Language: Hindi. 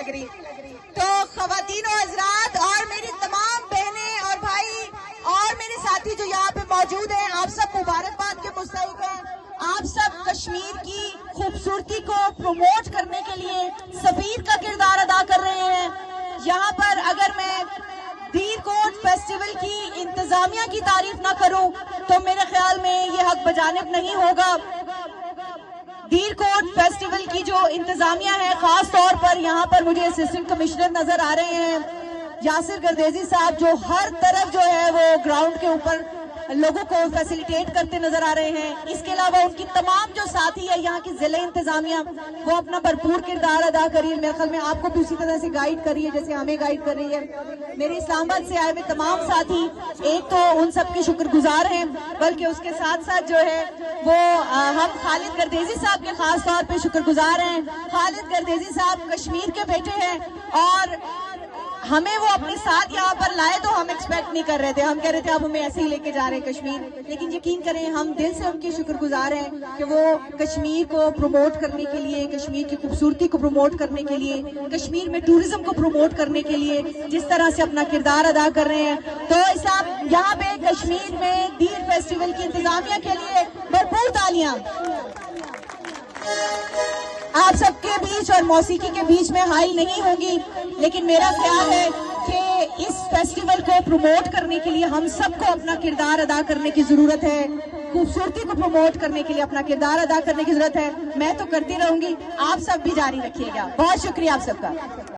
लग रही। तो खवातीन और हजरात और मेरी तमाम बहनें और भाई और मेरे साथी जो यहाँ पे मौजूद हैं, आप सब मुबारकबाद के मुस्तहिक हैं। आप सब कश्मीर की खूबसूरती को प्रमोट करने के लिए सफीर का किरदार अदा कर रहे हैं। यहाँ पर अगर मैं धीर कोट फेस्टिवल की इंतजामिया की तारीफ ना करूं तो मेरे ख्याल में ये हक बजानिब नहीं होगा। धीर कोट फेस्टिवल की जो इंतजामिया है, खास तौर पर यहाँ पर मुझे असिस्टेंट कमिश्नर नजर आ रहे हैं यासिर गर्देजी साहब, जो हर तरफ जो है वो ग्राउंड के ऊपर लोगों को फैसिलिटेट करते नजर आ रहे हैं। इसके अलावा उनकी तमाम जो साथी है यहाँ की जिले इंतजामिया, वो अपना भरपूर किरदार अदा कर रही है। मेरे ख्याल में आपको भी उसी तरह से गाइड कर रही है जैसे हमें गाइड कर रही है। मेरे इस्लामाबाद से आए हुए तमाम साथी, एक तो उन सबके शुक्रगुजार हैं, बल्कि उसके साथ साथ जो है वो हम खालिद गर्देजी साहब के खास तौर पे शुक्रगुजार हैं। खालिद गर्देजी साहब कश्मीर के बेटे हैं और हमें वो अपने साथ यहाँ पर लाए तो हम एक्सपेक्ट नहीं कर रहे थे। हम कह रहे थे अब हमें ऐसे ही लेके जा रहे हैं कश्मीर, लेकिन यकीन करें हम दिल से उनके शुक्रगुजार हैं कि वो कश्मीर को प्रमोट करने के लिए, कश्मीर की खूबसूरती को प्रमोट करने के लिए, कश्मीर में टूरिज्म को प्रमोट करने के लिए जिस तरह से अपना किरदार अदा कर रहे हैं। तो इस यहाँ पे कश्मीर में धीर फेस्टिवल की इंतजामिया के लिए भरपूर तालियां। आप सबके बीच और मौसीकी के बीच में हाई नहीं होंगी, लेकिन मेरा ख्याल है कि इस फेस्टिवल को प्रमोट करने के लिए हम सबको अपना किरदार अदा करने की जरूरत है। खूबसूरती को प्रमोट करने के लिए अपना किरदार अदा करने की जरूरत है। मैं तो करती रहूंगी, आप सब भी जारी रखिएगा। बहुत शुक्रिया आप सबका।